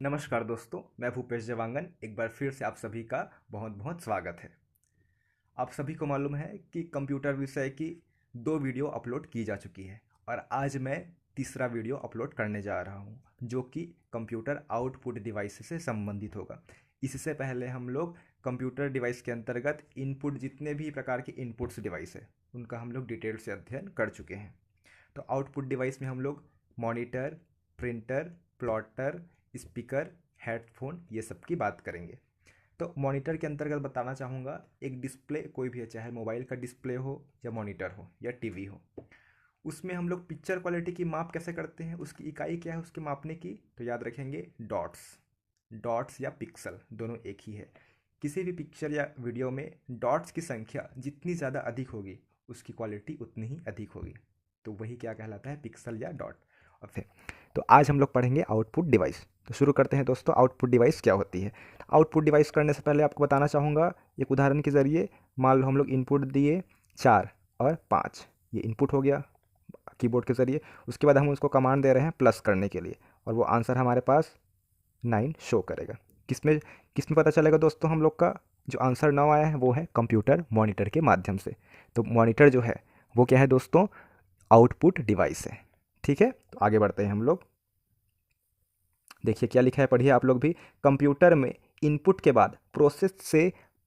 नमस्कार दोस्तों, मैं भूपेश जवांगन एक बार फिर से आप सभी का बहुत बहुत स्वागत है। आप सभी को मालूम है कि कंप्यूटर विषय की 2 वीडियो अपलोड की जा चुकी है और आज मैं तीसरा वीडियो अपलोड करने जा रहा हूं, जो कि कंप्यूटर आउटपुट डिवाइस से संबंधित होगा। इससे पहले हम लोग कंप्यूटर डिवाइस के अंतर्गत इनपुट, जितने भी प्रकार के इनपुट्स डिवाइस है उनका हम लोग डिटेल से अध्ययन कर चुके हैं। तो आउटपुट डिवाइस में हम लोग monitor, printer, plotter, speaker, headphone, ये सब की बात करेंगे। तो मॉनिटर के अंतर्गत बताना चाहूँगा, एक डिस्प्ले कोई भी है, चाहे मोबाइल का डिस्प्ले हो या मॉनिटर हो या टीवी हो, उसमें हम लोग पिक्चर क्वालिटी की माप कैसे करते हैं, उसकी इकाई क्या है उसके मापने की, तो याद रखेंगे डॉट्स। डॉट्स या पिक्सल दोनों एक ही है। किसी भी पिक्चर या वीडियो में डॉट्स की संख्या जितनी ज़्यादा अधिक होगी उसकी क्वालिटी उतनी ही अधिक होगी। तो वही क्या कहलाता है, पिक्सल या डॉट। और फिर तो आज हम लोग पढ़ेंगे आउटपुट डिवाइस। तो शुरू करते हैं दोस्तों, आउटपुट डिवाइस क्या होती है। आउटपुट डिवाइस करने से पहले आपको बताना चाहूँगा एक उदाहरण के ज़रिए। मान लो हम लोग इनपुट दिए 4 और 5, ये इनपुट हो गया कीबोर्ड के ज़रिए। उसके बाद हम उसको कमांड दे रहे हैं प्लस करने के लिए, और वो आंसर हमारे पास 9 शो करेगा। किसमें किसमें पता चलेगा दोस्तों हम लोग का जो आंसर 9 आया है, वो है कंप्यूटर मॉनिटर के माध्यम से। तो मॉनिटर जो है वो क्या है दोस्तों, आउटपुट डिवाइस है। ठीक है, तो आगे बढ़ते हैं हम लोग। देखिए क्या लिखा है, पढ़िए आप लोग भी। कंप्यूटर में इनपुट के बाद प्रोसेस से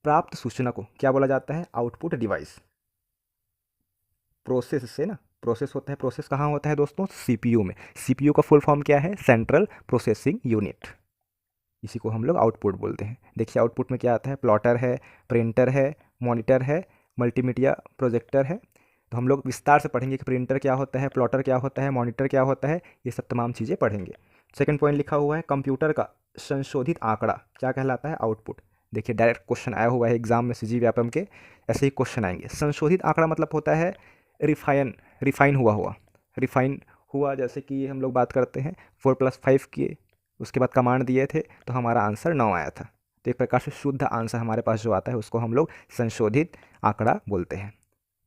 प्राप्त सूचना को क्या बोला जाता है, आउटपुट डिवाइस। प्रोसेस से ना, प्रोसेस होता है, प्रोसेस कहाँ होता है दोस्तों, सीपीयू में। सीपीयू का फुल फॉर्म क्या है, सेंट्रल प्रोसेसिंग यूनिट। इसी को हम लोग आउटपुट बोलते हैं। देखिए आउटपुट में क्या आता है, प्लॉटर है, प्रिंटर है, मॉनिटर है, मल्टीमीडिया प्रोजेक्टर है। तो हम लोग विस्तार से पढ़ेंगे कि प्रिंटर क्या होता है, प्लॉटर क्या होता है, मॉनिटर क्या होता है, ये सब तमाम चीज़ें पढ़ेंगे। सेकंड पॉइंट लिखा हुआ है, कंप्यूटर का संशोधित आंकड़ा क्या कहलाता है, आउटपुट। देखिए डायरेक्ट क्वेश्चन आया हुआ है एग्जाम में, सीजी व्यापम के ऐसे ही क्वेश्चन आएंगे। संशोधित आंकड़ा मतलब होता है रिफाइन रिफाइन हुआ। जैसे कि हम लोग बात करते हैं 4+5 की, उसके बाद कमांड दिए थे तो हमारा आंसर 9 आया था। तो एक प्रकार से शुद्ध आंसर हमारे पास जो आता है उसको हम लोग संशोधित आंकड़ा बोलते हैं।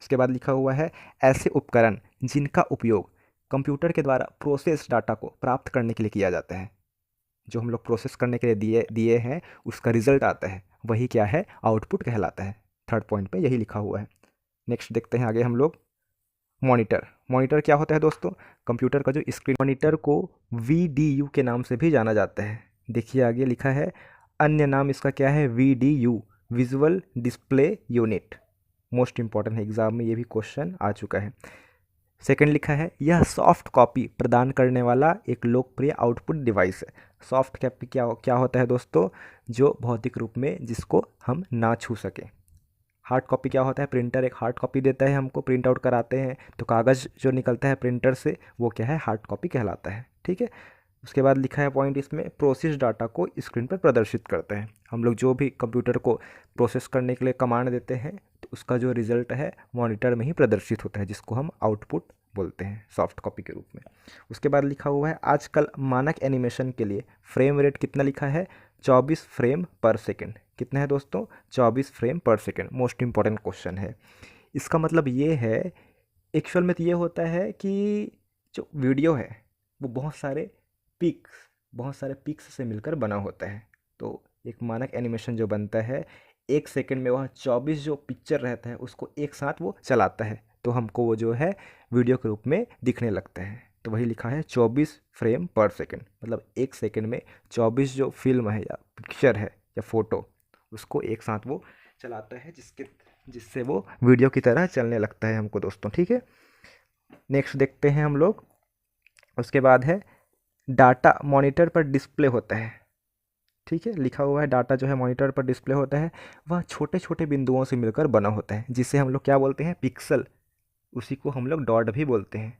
इसके बाद लिखा हुआ है, ऐसे उपकरण जिनका उपयोग कंप्यूटर के द्वारा प्रोसेस डाटा को प्राप्त करने के लिए किया जाता है। जो हम लोग प्रोसेस करने के लिए दिए दिए हैं उसका रिजल्ट आता है, वही क्या है, आउटपुट कहलाता है। थर्ड पॉइंट पे यही लिखा हुआ है। नेक्स्ट देखते हैं आगे हम लोग। मॉनिटर, मॉनिटर क्या होता है दोस्तों, कंप्यूटर का जो स्क्रीन। मॉनिटर को VDU के नाम से भी जाना जाता है। देखिए आगे लिखा है, अन्य नाम इसका क्या है, VDU, visual display unit. Most important है, एग्जाम में ये भी क्वेश्चन आ चुका है। सेकंड लिखा है, यह सॉफ्ट कॉपी प्रदान करने वाला एक लोकप्रिय आउटपुट डिवाइस है। सॉफ्ट कॉपी क्या क्या होता है दोस्तों, जो भौतिक रूप में जिसको हम ना छू सकें। हार्ड कॉपी क्या होता है, प्रिंटर एक हार्ड कॉपी देता है हमको, प्रिंट आउट कराते हैं तो कागज़ जो निकलता है प्रिंटर से वो क्या है, हार्ड कॉपी कहलाता है। ठीक है, उसके बाद लिखा है पॉइंट इसमें, प्रोसेस डाटा को स्क्रीन पर प्रदर्शित करते हैं। हम लोग जो भी कंप्यूटर को प्रोसेस करने के लिए कमांड देते हैं तो उसका जो रिजल्ट है मॉनिटर में ही प्रदर्शित होता है, जिसको हम आउटपुट बोलते हैं सॉफ्ट कॉपी के रूप में। उसके बाद लिखा हुआ है, आजकल मानक एनिमेशन के लिए फ्रेम रेट कितना लिखा है, 24 फ्रेम पर सेकेंड। कितना है दोस्तों, 24 फ्रेम पर सेकेंड। मोस्ट इंपॉर्टेंट क्वेश्चन है। इसका मतलब ये है, एक्चुअल में तो ये होता है कि जो वीडियो है वो बहुत सारे पिक्स से मिलकर बना होता है। तो एक मानक एनिमेशन जो बनता है, 1 सेकंड में वह 24 जो पिक्चर रहता है उसको एक साथ वो चलाता है, तो हमको वो जो है वीडियो के रूप में दिखने लगता है। तो वही लिखा है 24 फ्रेम पर सेकंड, मतलब 1 सेकंड में 24 जो फिल्म है या पिक्चर है या फोटो, उसको एक साथ वो चलाता है, जिससे वो वीडियो की तरह चलने लगता है हमको दोस्तों। ठीक है, नेक्स्ट देखते हैं हम लोग। उसके बाद है, डाटा मॉनिटर पर डिस्प्ले होता है। ठीक है, लिखा हुआ है, डाटा जो है मॉनिटर पर डिस्प्ले होता है, वह छोटे छोटे बिंदुओं से मिलकर बना होता है, जिसे हम लोग क्या बोलते हैं, पिक्सल। उसी को हम लोग डॉट भी बोलते हैं।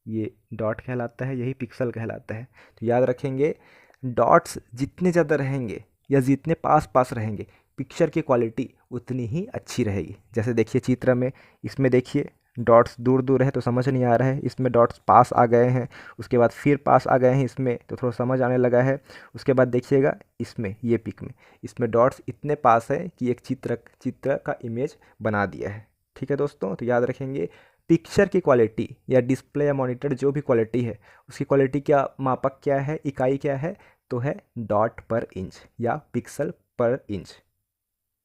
ये डॉट कहलाता है, यही पिक्सल कहलाता है। तो याद रखेंगे, डॉट्स जितने ज़्यादा रहेंगे या जितने पास पास रहेंगे, पिक्चर की क्वालिटी उतनी ही अच्छी रहेगी। जैसे देखिए चित्र में, इसमें देखिए डॉट्स दूर दूर है तो समझ नहीं आ रहा है, इसमें डॉट्स पास आ गए हैं, उसके बाद फिर पास आ गए हैं इसमें तो थोड़ा समझ आने लगा है। उसके बाद देखिएगा इसमें, ये पिक में, इसमें डॉट्स इतने पास है कि एक चित्र का इमेज बना दिया है। ठीक है दोस्तों, तो याद रखेंगे, पिक्चर की क्वालिटी या डिस्प्ले या मॉनिटर जो भी क्वालिटी है, उसकी क्वालिटी क्या, मापक क्या है, इकाई क्या है, तो है डॉट पर इंच या पिक्सल पर इंच।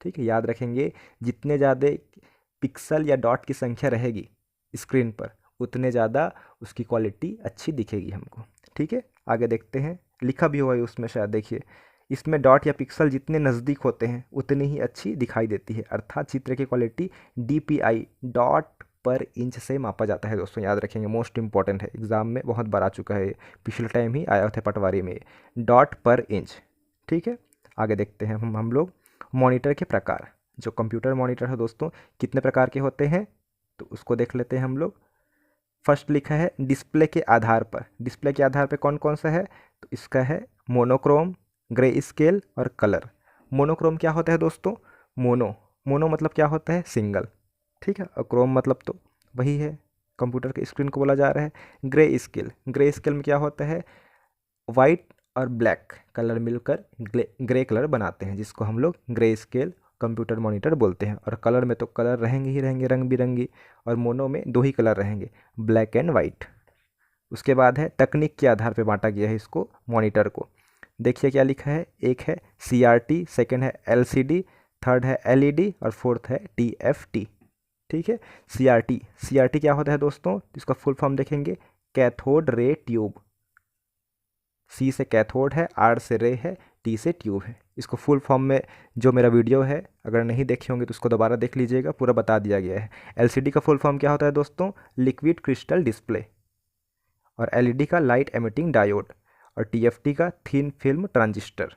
ठीक है, याद रखेंगे, जितने ज़्यादा पिक्सल या डॉट की संख्या रहेगी स्क्रीन पर उतने ज़्यादा उसकी क्वालिटी अच्छी दिखेगी हमको। ठीक है, आगे देखते हैं, लिखा भी हुआ है उसमें शायद, देखिए इसमें डॉट या पिक्सल जितने नज़दीक होते हैं उतनी ही अच्छी दिखाई देती है, अर्थात चित्र की क्वालिटी डीपीआई डॉट पर इंच से मापा जाता है। दोस्तों याद रखेंगे, मोस्ट इंपॉर्टेंट है, एग्जाम में बहुत बार आ चुका है, पिछले टाइम ही आया था पटवारी में, डॉट पर इंच। ठीक है, आगे देखते हैं हम लोग मॉनिटर के प्रकार। जो कंप्यूटर मॉनिटर है दोस्तों कितने प्रकार के होते हैं तो उसको देख लेते हैं हम लोग। फर्स्ट लिखा है डिस्प्ले के आधार पर। डिस्प्ले के आधार पर कौन कौन सा है तो इसका है मोनोक्रोम, ग्रे स्केल और कलर। मोनोक्रोम क्या होता है दोस्तों, मोनो मतलब क्या होता है, सिंगल। ठीक है, और क्रोम मतलब तो वही है, कंप्यूटर के स्क्रीन को बोला जा रहा है। ग्रे स्केल में क्या होता है, वाइट और ब्लैक कलर मिलकर ग्रे कलर बनाते हैं, जिसको हम लोग ग्रे स्केल कंप्यूटर मॉनिटर बोलते हैं। और कलर में तो कलर रहेंगे ही रहेंगे रंग बिरंगी, और मोनो में दो ही कलर रहेंगे, ब्लैक एंड वाइट। उसके बाद है तकनीक के आधार पर बांटा गया है इसको मॉनिटर को। देखिए क्या लिखा है, एक है CRT, सेकंड है LCD, थर्ड है LED और फोर्थ है TFT। ठीक है, CRT क्या होता है दोस्तों, इसका फुल फॉर्म देखेंगे, कैथोड रे ट्यूब। C से कैथोड है, R से रे है, T से ट्यूब है। इसको फुल फॉर्म में जो मेरा वीडियो है अगर नहीं देखे होंगे तो उसको दोबारा देख लीजिएगा, पूरा बता दिया गया है। LCD का फुल फॉर्म क्या होता है दोस्तों, लिक्विड क्रिस्टल डिस्प्ले। और LED का लाइट एमिटिंग डायोड। और TFT का थिन फिल्म ट्रांजिस्टर।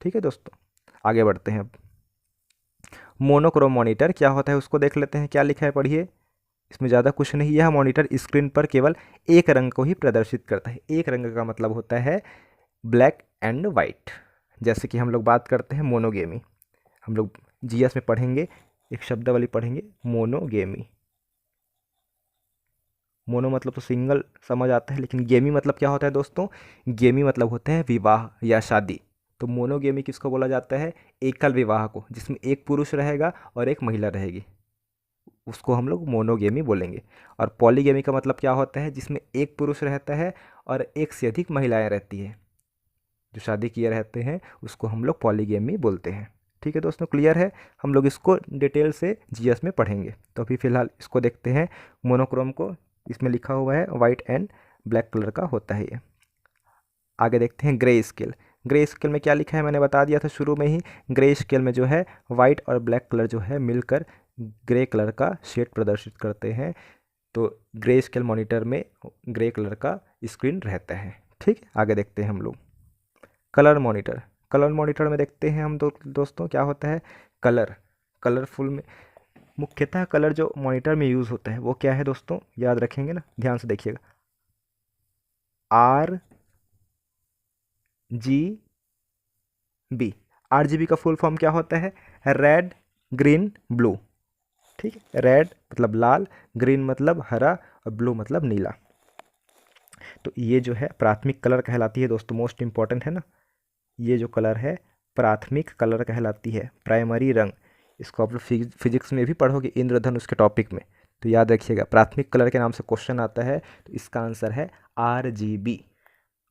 ठीक है दोस्तों, आगे बढ़ते हैं अब। मोनोक्रोम मॉनिटर क्या होता है उसको देख लेते हैं, क्या लिखा है पढ़िए। इसमें ज़्यादा कुछ नहीं, यह मॉनिटर स्क्रीन पर केवल एक रंग को ही प्रदर्शित करता है। एक रंग का मतलब होता है ब्लैक एंड वाइट। जैसे कि हम लोग बात करते हैं मोनोगेमी, हम लोग GS में पढ़ेंगे, एक शब्दावली पढ़ेंगे, मोनोगेमी। मोनो मतलब तो सिंगल समझ आता है, लेकिन गेमी मतलब क्या होता है दोस्तों, गेमी मतलब होता है विवाह या शादी। तो मोनोगेमी किसको बोला जाता है, एकल विवाह को, जिसमें एक पुरुष रहेगा और एक महिला रहेगी, उसको हम लोग मोनोगेमी बोलेंगे। और पॉलीगेमी का मतलब क्या होता है, जिसमें एक पुरुष रहता है और एक से अधिक महिलाएं रहती है, जो शादी किए रहते हैं उसको हम लोग पॉलीगेमी बोलते हैं। ठीक है दोस्तों, क्लियर है, हम लोग इसको डिटेल से GS में पढ़ेंगे। तो अभी फ़िलहाल इसको देखते हैं, मोनोक्रोम को, इसमें लिखा हुआ है वाइट एंड ब्लैक कलर का होता है ये। आगे देखते हैं ग्रे स्केल। ग्रे स्केल में क्या लिखा है मैंने बता दिया था शुरू में ही, ग्रे स्केल में जो है वाइट और ब्लैक कलर जो है मिलकर ग्रे कलर का शेड प्रदर्शित करते हैं। तो ग्रे स्केल मॉनिटर में ग्रे कलर का स्क्रीन रहता है। ठीक है, आगे देखते हैं हम लोग कलर मॉनिटर में देखते हैं हम दोस्तों क्या होता है, कलरफुल में मुख्यतः कलर जो मॉनिटर में यूज़ होता है वो क्या है दोस्तों, याद रखेंगे ना, ध्यान से देखिएगा, RGB। RGB का फुल फॉर्म क्या होता है, रेड ग्रीन ब्लू। ठीक है, रेड मतलब लाल, ग्रीन मतलब हरा और ब्लू मतलब नीला। तो ये जो है प्राथमिक कलर कहलाती है दोस्तों, मोस्ट इंपॉर्टेंट है ना, ये जो कलर है प्राथमिक कलर कहलाती है, प्राइमरी रंग। इसको आप लोग फिजिक्स में भी पढ़ोगे, इंद्रधनुष के टॉपिक में, तो याद रखिएगा प्राथमिक कलर के नाम से क्वेश्चन आता है, तो इसका आंसर है RGB।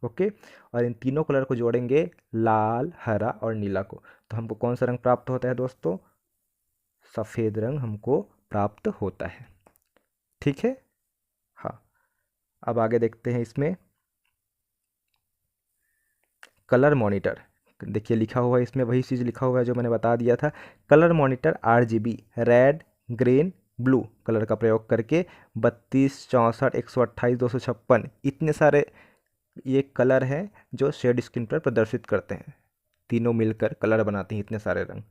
ओके, और इन तीनों कलर को जोड़ेंगे, लाल हरा और नीला को, तो हमको कौन सा रंग प्राप्त होता है दोस्तों, सफ़ेद रंग हमको प्राप्त होता है। ठीक है, हाँ, अब आगे देखते हैं इसमें कलर मॉनिटर। देखिए लिखा हुआ है इसमें, वही चीज़ लिखा हुआ है जो मैंने बता दिया था, colour monitor RGB red green blue colour का प्रयोग करके 32, 64, 128, 256 इतने सारे ये कलर हैं जो शेड स्क्रीन पर प्रदर्शित करते हैं। तीनों मिलकर कलर बनाते हैं इतने सारे रंग।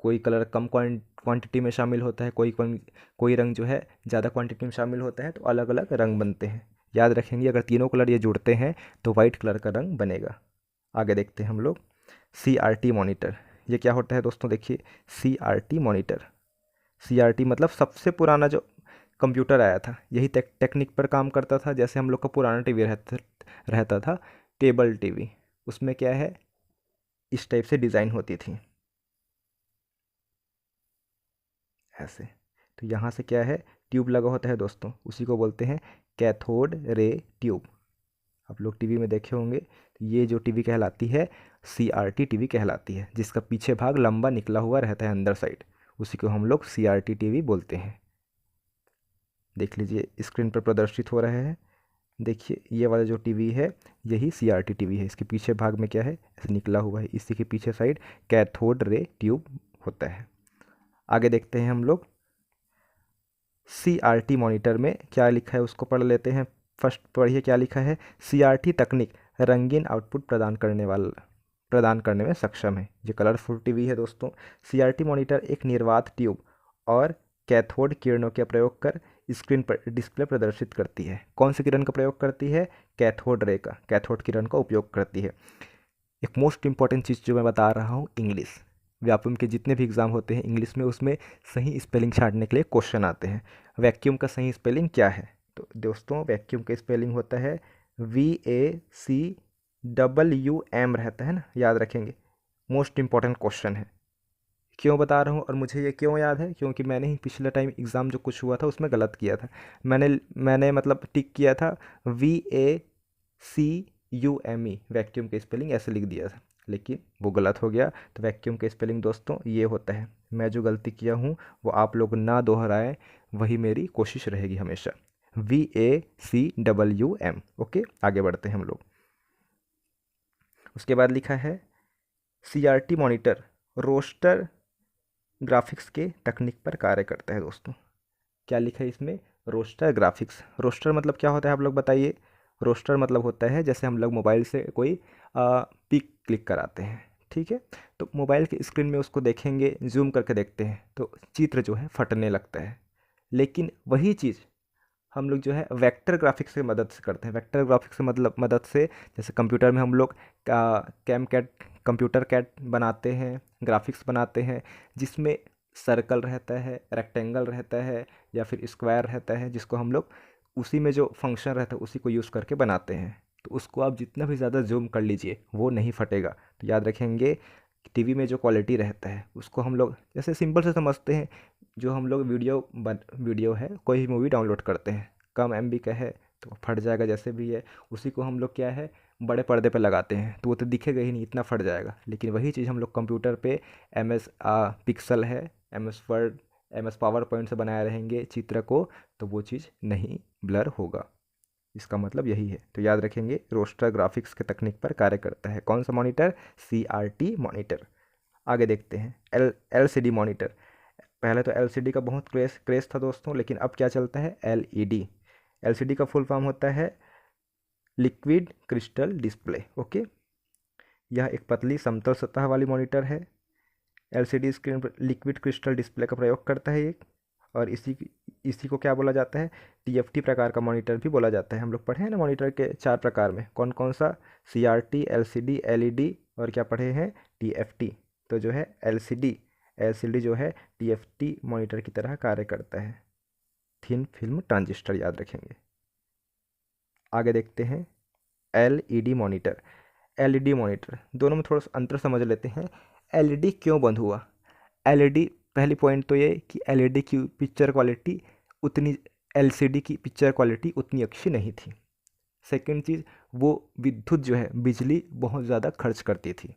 कोई कलर कम क्वांटिटी में शामिल होता है, कोई रंग जो है ज़्यादा क्वांटिटी में शामिल होता है, तो अलग अलग रंग बनते हैं। याद रखेंगे, अगर तीनों कलर ये जुड़ते हैं तो वाइट कलर का रंग बनेगा। आगे देखते हैं हम लोग CRT मॉनिटर। ये क्या होता है दोस्तों, देखिए CRT मॉनिटर, CRT मतलब सबसे पुराना जो कंप्यूटर आया था यही टेक्निक पर काम करता था। जैसे हम लोग का पुराना टीवी रहता था, टेबल टीवी, उसमें क्या है इस टाइप से डिज़ाइन होती थी ऐसे। तो यहाँ से क्या है, ट्यूब लगा होता है दोस्तों, उसी को बोलते हैं कैथोड रे ट्यूब। आप लोग टीवी में देखे होंगे, तो ये जो टीवी कहलाती है CRT टीवी कहलाती है, जिसका पीछे भाग लंबा निकला हुआ रहता है अंदर साइड, उसी को हम लोग CRT टीवी बोलते हैं। देख लीजिए स्क्रीन पर प्रदर्शित हो रहा है, देखिए ये वाला जो टीवी है यही CRT टीवी है। इसके पीछे भाग में क्या है, ऐसे निकला हुआ है, इसी के पीछे साइड कैथोड रे ट्यूब होता है। आगे देखते हैं हम लोग CRT मॉनिटर में क्या लिखा है उसको पढ़ लेते हैं। फर्स्ट पढ़िए क्या लिखा है, CRT तकनीक रंगीन आउटपुट प्रदान करने में सक्षम है। ये कलरफुल टीवी है दोस्तों। CRT मॉनिटर एक निर्वात ट्यूब और कैथोड किरणों के प्रयोग कर स्क्रीन पर डिस्प्ले प्रदर्शित करती है। कौन सी किरण का प्रयोग करती है, कैथोड रे का, कैथोड किरण का उपयोग करती है। एक मोस्ट इंपॉर्टेंट चीज़ जो मैं बता रहा हूँ, इंग्लिश। व्यापम के जितने भी एग्ज़ाम होते हैं इंग्लिश में, उसमें सही स्पेलिंग छांटने के लिए क्वेश्चन आते हैं। वैक्यूम का सही स्पेलिंग क्या है, तो दोस्तों वैक्यूम का स्पेलिंग होता है VACWM रहता है ना, याद रखेंगे। मोस्ट इंपॉर्टेंट क्वेश्चन है। क्यों बता रहा हूँ और मुझे ये क्यों याद है, क्योंकि मैंने ही पिछले टाइम एग्ज़ाम जो कुछ हुआ था उसमें गलत किया था। मैंने मतलब टिक किया था VACUME, वैक्यूम का स्पेलिंग ऐसे लिख दिया था, लेकिन वो गलत हो गया। तो वैक्यूम का स्पेलिंग दोस्तों ये होता है। मैं जो गलती किया हूँ वो आप लोग ना दोहराएं, वही मेरी कोशिश रहेगी हमेशा, VACWM। ओके, आगे बढ़ते हैं हम लोग। उसके बाद लिखा है CRT मॉनिटर रोस्टर ग्राफिक्स के तकनीक पर कार्य करता है दोस्तों। क्या लिखा है इसमें, रोस्टर ग्राफिक्स। रोस्टर मतलब क्या होता है आप लोग बताइए। रोस्टर मतलब होता है जैसे हम लोग मोबाइल से कोई पिक क्लिक कराते हैं, ठीक है, तो मोबाइल की स्क्रीन में उसको देखेंगे, जूम करके देखते हैं तो चित्र जो है फटने लगता है। लेकिन वही चीज़ हम लोग जो है वेक्टर ग्राफिक्स की मदद से करते हैं। वेक्टर ग्राफिक्स से मतलब मदद से, जैसे कंप्यूटर में हम लोग कैम कैट कंप्यूटर कैट बनाते हैं, ग्राफिक्स बनाते हैं, जिसमें सर्कल रहता है, रेक्टेंगल रहता है या फिर स्क्वायर रहता है, जिसको हम लोग उसी में जो फंक्शन रहता है उसी को यूज़ करके बनाते हैं। तो उसको आप जितना भी ज़्यादा जूम कर लीजिए वो नहीं फटेगा। तो याद रखेंगे टीवी में जो क्वालिटी रहता है उसको हम लोग जैसे सिंपल से समझते हैं। जो हम लोग वीडियो है, कोई भी मूवी डाउनलोड करते हैं, कम MB का है तो फट जाएगा जैसे भी है, उसी को हम लोग क्या है बड़े पर्दे पे लगाते हैं तो वो तो दिखेगा ही नहीं, इतना फट जाएगा। लेकिन वही चीज़ हम लोग कंप्यूटर पे MS पिक्सल है, MS word, MS power point से बनाए रहेंगे चित्र को, तो वो चीज़ नहीं ब्लर होगा। इसका मतलब यही है। तो याद रखेंगे रोस्टर ग्राफिक्स के तकनीक पर कार्य करता है कौन सा मॉनिटर, CRT मॉनिटर। आगे देखते हैं LCD मॉनिटर। पहले तो LCD का बहुत क्रेज़ था दोस्तों, लेकिन अब क्या चलता है, LED। LCD का फुल फॉर्म होता है लिक्विड क्रिस्टल डिस्प्ले। ओके, यह एक पतली समतल सतह वाली मॉनिटर है। LCD स्क्रीन पर लिक्विड क्रिस्टल डिस्प्ले का प्रयोग करता है एक, और इसी को क्या बोला जाता है, TFT प्रकार का मॉनिटर भी बोला जाता है। हम लोग पढ़े हैं ना मॉनिटर के 4 प्रकार में, कौन कौन सा, CRT, LCD, LED और क्या पढ़े हैं, TFT। तो जो है LCD जो है TFT मॉनिटर की तरह कार्य करता है, थिन फिल्म ट्रांजिस्टर, याद रखेंगे। आगे देखते हैं LED मॉनिटर। LED मॉनिटर, दोनों में थोड़ा सा अंतर समझ लेते हैं। LED क्यों बंद हुआ, LED पहली पॉइंट तो ये कि LED की पिक्चर क्वालिटी उतनी, LCD की पिक्चर क्वालिटी उतनी अच्छी नहीं थी। सेकंड चीज़, वो विद्युत जो है बिजली बहुत ज़्यादा खर्च करती थी,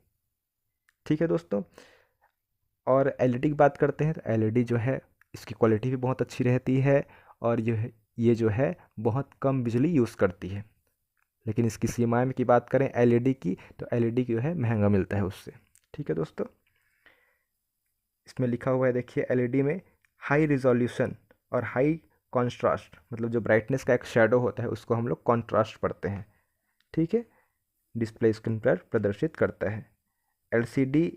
ठीक है दोस्तों। और LED की बात करते हैं तो LED जो है इसकी क्वालिटी भी बहुत अच्छी रहती है, और ये जो है बहुत कम बिजली यूज़ करती है। लेकिन इसकी सीमाएं की बात करें LED की, तो LED जो है महंगा मिलता है उससे, ठीक है दोस्तों। इसमें लिखा हुआ है देखिए LED में हाई रिजोल्यूशन और हाई कॉन्ट्रास्ट, मतलब जो ब्राइटनेस का एक शेडो होता है उसको हम लोग कॉन्ट्रास्ट पढ़ते हैं, ठीक है, डिस्प्ले स्क्रीन पर प्रदर्शित करता है। LCD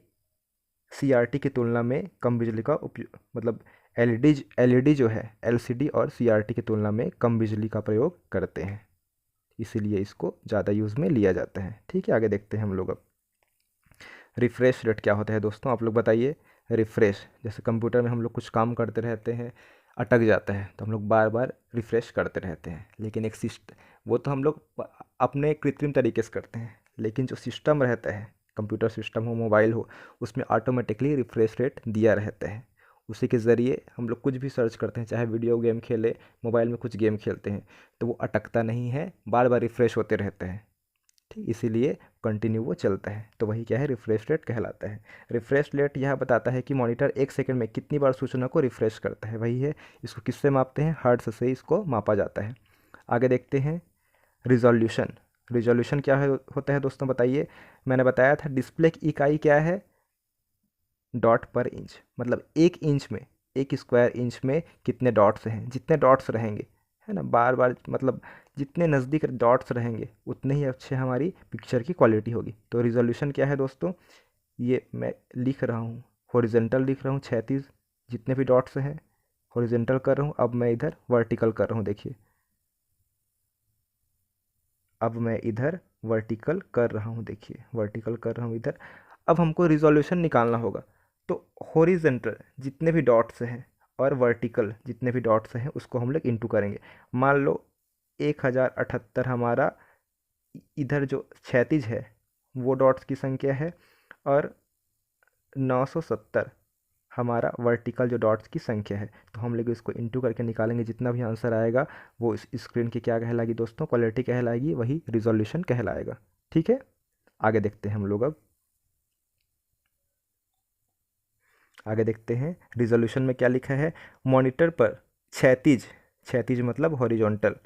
CRT की तुलना में कम बिजली का उपयोग, मतलब LED जो है LCD और CRT की तुलना में कम बिजली का प्रयोग करते हैं, इसीलिए इसको ज़्यादा यूज़ में लिया जाता है, ठीक है। आगे देखते हैं हम लोग अब रिफ़्रेश रेट क्या होता है दोस्तों, आप लोग बताइए। रिफ़्रेश, जैसे कंप्यूटर में हम लोग कुछ काम करते रहते हैं, अटक जाता है तो हम लोग बार बार रिफ़्रेश करते रहते हैं, लेकिन एक सिस्ट वो तो हम लोग अपने कृत्रिम तरीके से करते हैं, लेकिन जो सिस्टम रहता है, कंप्यूटर सिस्टम हो, मोबाइल हो, उसमें ऑटोमेटिकली रिफ़्रेश रेट दिया रहता है। उसी के ज़रिए हम लोग कुछ भी सर्च करते हैं, चाहे वीडियो गेम खेले, मोबाइल में कुछ गेम खेलते हैं, तो वो अटकता नहीं है, बार बार रिफ़्रेश होते रहते हैं, ठीक, इसीलिए कंटिन्यू वो चलता है। तो वही क्या है, रिफ्रेश रेट कहलाता है। रिफ्रेश रेट यह बताता है कि मॉनिटर 1 सेकंड में कितनी बार सूचना को रिफ्रेश करता है, वही है। इसको किससे मापते हैं, हर्ट्ज से इसको मापा जाता है। आगे देखते हैं रिजोल्यूशन। रिजोल्यूशन क्या है होता है दोस्तों, बताइए। मैंने बताया था डिस्प्ले की इकाई क्या है, डॉट पर इंच। मतलब 1 इंच में, 1 स्क्वायर इंच में कितने डॉट्स हैं, जितने डॉट्स रहेंगे, है ना, बार बार मतलब जितने नज़दीक डॉट्स रहेंगे उतने ही अच्छे हमारी पिक्चर की क्वालिटी होगी। तो रिजोल्यूशन क्या है दोस्तों, ये मैं लिख रहा हूँ, हॉरिजेंटल लिख रहा हूँ 36, जितने भी डॉट्स हैं हॉरिजेंटल कर रहा हूँ। अब मैं इधर वर्टिकल कर रहा हूँ, देखिए अब मैं इधर वर्टिकल कर रहा हूँ, देखिए वर्टिकल कर रहा हूँ इधर। अब हमको रिजोल्यूशन निकालना होगा। तो हॉरिजेंटल जितने भी डॉट्स हैं और वर्टिकल जितने भी डॉट्स हैं उसको हम लोग इंटू करेंगे। मान लो 1078 हमारा इधर जो क्षैतिज है वो डॉट्स की संख्या है, और 970 हमारा वर्टिकल जो डॉट्स की संख्या है। तो हम लोग इसको इंटू करके निकालेंगे, जितना भी आंसर आएगा वो इस स्क्रीन की क्या कहलाएगी दोस्तों, क्वालिटी कहलाएगी, वही रिजोल्यूशन कहलाएगा। ठीक है, आगे देखते हैं हम लोग। अब आगे देखते हैं रिजोल्यूशन में क्या लिखा है। मॉनिटर पर क्षैतिज, क्षैतिज मतलब हॉरिजॉन्टल,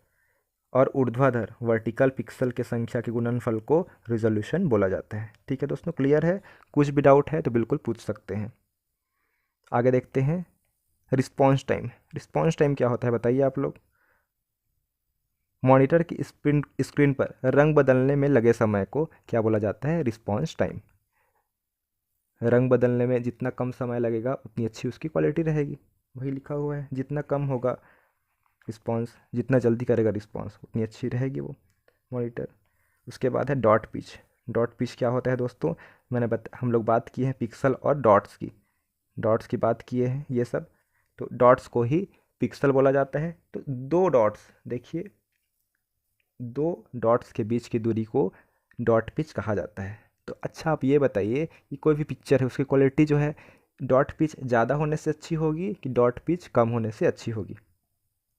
और ऊर्ध्वाधर वर्टिकल पिक्सल के संख्या के गुणनफल को रिजोल्यूशन बोला जाता है। ठीक है दोस्तों, क्लियर है। कुछ भी डाउट है तो बिल्कुल पूछ सकते हैं। आगे देखते हैं रिस्पॉन्स टाइम। रिस्पॉन्स टाइम क्या होता है बताइए आप लोग। मॉनिटर की स्क्रीन पर रंग बदलने में लगे समय को क्या बोला जाता है, रिस्पॉन्स टाइम। रंग बदलने में जितना कम समय लगेगा उतनी अच्छी उसकी क्वालिटी रहेगी, वही लिखा हुआ है। जितना कम होगा रिस्पॉन्स, जितना जल्दी करेगा रिस्पॉन्स, उतनी अच्छी रहेगी वो मॉनिटर। उसके बाद है डॉट पिच। डॉट पिच क्या होता है दोस्तों, हम लोग बात किए हैं पिक्सल और डॉट्स की, डॉट्स की बात किए हैं ये सब। तो डॉट्स को ही पिक्सल बोला जाता है। तो दो डॉट्स, देखिए दो डॉट्स के बीच की दूरी को डॉट पिच कहा जाता है। तो अच्छा आप ये बताइए कि कोई भी पिक्चर है उसकी क्वालिटी जो है डॉट पिच ज़्यादा होने से अच्छी होगी कि डॉट पिच कम होने से अच्छी होगी।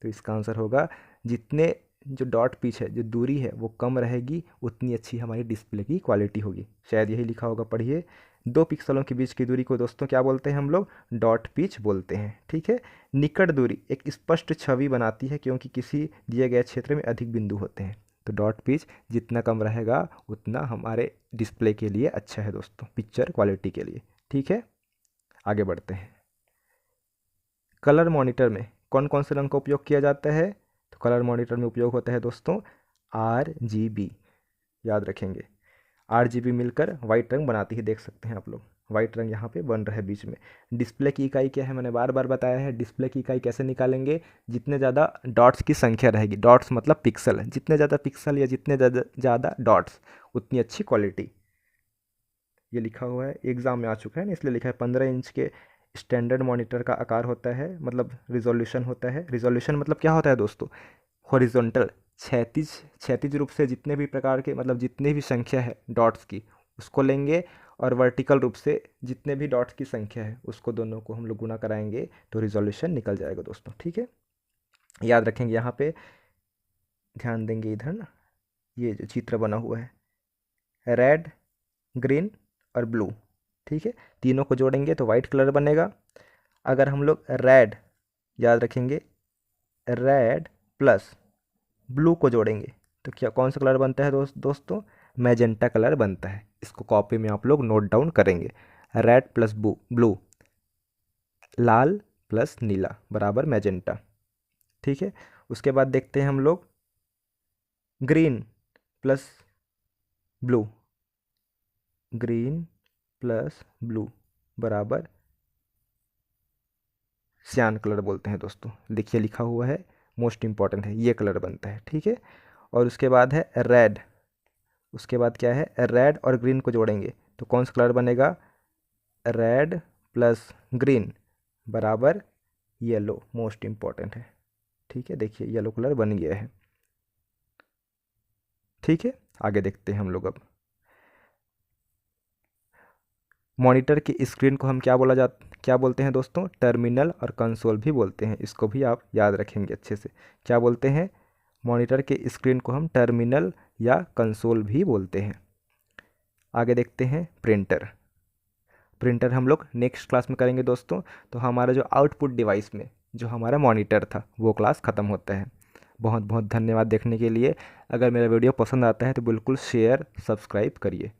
तो इसका आंसर होगा जितने जो डॉट पिच है, जो दूरी है वो कम रहेगी उतनी अच्छी हमारी डिस्प्ले की क्वालिटी होगी। शायद यही लिखा होगा, पढ़िए। 2 पिक्सलों के बीच की दूरी को दोस्तों क्या बोलते हैं हम लोग, डॉट पिच बोलते हैं। ठीक है, निकट दूरी एक स्पष्ट छवि बनाती है क्योंकि किसी दिए गए क्षेत्र में अधिक बिंदु होते हैं। तो डॉट पिच जितना कम रहेगा उतना हमारे डिस्प्ले के लिए अच्छा है दोस्तों, पिक्चर क्वालिटी के लिए। ठीक है, आगे बढ़ते हैं। कलर मॉनिटर में कौन कौन से रंग का उपयोग किया जाता है, तो कलर मॉनिटर में उपयोग होता है दोस्तों RGB, याद रखेंगे। RGB मिलकर वाइट रंग बनाती है, देख सकते हैं आप लोग वाइट रंग यहाँ पे बन रहा है बीच में। डिस्प्ले की इकाई क्या है, मैंने बार बार बताया है। डिस्प्ले की इकाई कैसे निकालेंगे, जितने ज़्यादा डॉट्स की संख्या रहेगी, डॉट्स मतलब पिक्सल, जितने ज़्यादा पिक्सल या जितने ज़्यादा डॉट्स उतनी अच्छी क्वालिटी। ये लिखा हुआ है, एग्ज़ाम में आ चुका है ना, इसलिए लिखा है 15 इंच के स्टैंडर्ड मॉनिटर का आकार होता है, मतलब रिजोल्यूशन होता है। रिजोल्यूशन मतलब क्या होता है दोस्तों, हॉरिजॉन्टल क्षैतिज, क्षैतिज रूप से जितने भी प्रकार के मतलब जितने भी संख्या है डॉट्स की उसको लेंगे, और वर्टिकल रूप से जितने भी डॉट्स की संख्या है उसको दोनों को हम लोग गुना कराएंगे तो रिजोल्यूशन निकल जाएगा दोस्तों। ठीक है, याद रखेंगे। यहाँ पे ध्यान देंगे इधर ना, ये जो चित्र बना हुआ है रेड, ग्रीन और ब्लू, ठीक है, तीनों को जोड़ेंगे तो वाइट कलर बनेगा। अगर हम लोग रेड, याद रखेंगे, रेड प्लस ब्लू को जोड़ेंगे तो क्या कौन सा कलर बनता है दोस्तों, मैजेंटा कलर बनता है। इसको कॉपी में आप लोग नोट डाउन करेंगे। रेड प्लस ब्लू, लाल प्लस नीला बराबर मैजेंटा। ठीक है, उसके बाद देखते हैं हम लोग green plus blue, green plus blue बराबर सियान कलर बोलते हैं दोस्तों। देखिए लिखा हुआ है, मोस्ट इंपॉर्टेंट है, ये कलर बनता है। ठीक है, और उसके बाद है रेड, उसके बाद क्या है, रेड और ग्रीन को जोड़ेंगे तो कौन सा कलर बनेगा, रेड प्लस ग्रीन बराबर येलो, मोस्ट इंपॉर्टेंट है। ठीक है, देखिए येलो कलर बन गया है। ठीक है, आगे देखते हैं हम लोग। अब मॉनिटर की स्क्रीन को हम क्या बोलते हैं दोस्तों, टर्मिनल और कंसोल भी बोलते हैं। इसको भी आप याद रखेंगे अच्छे से। क्या बोलते हैं, मॉनिटर के स्क्रीन को हम टर्मिनल या कंसोल भी बोलते हैं। आगे देखते हैं प्रिंटर। प्रिंटर हम लोग नेक्स्ट क्लास में करेंगे दोस्तों। तो हमारा जो आउटपुट डिवाइस में जो हमारा मॉनिटर था वो क्लास ख़त्म होता है। बहुत बहुत धन्यवाद देखने के लिए। अगर मेरा वीडियो पसंद आता है तो बिल्कुल शेयर सब्सक्राइब करिए।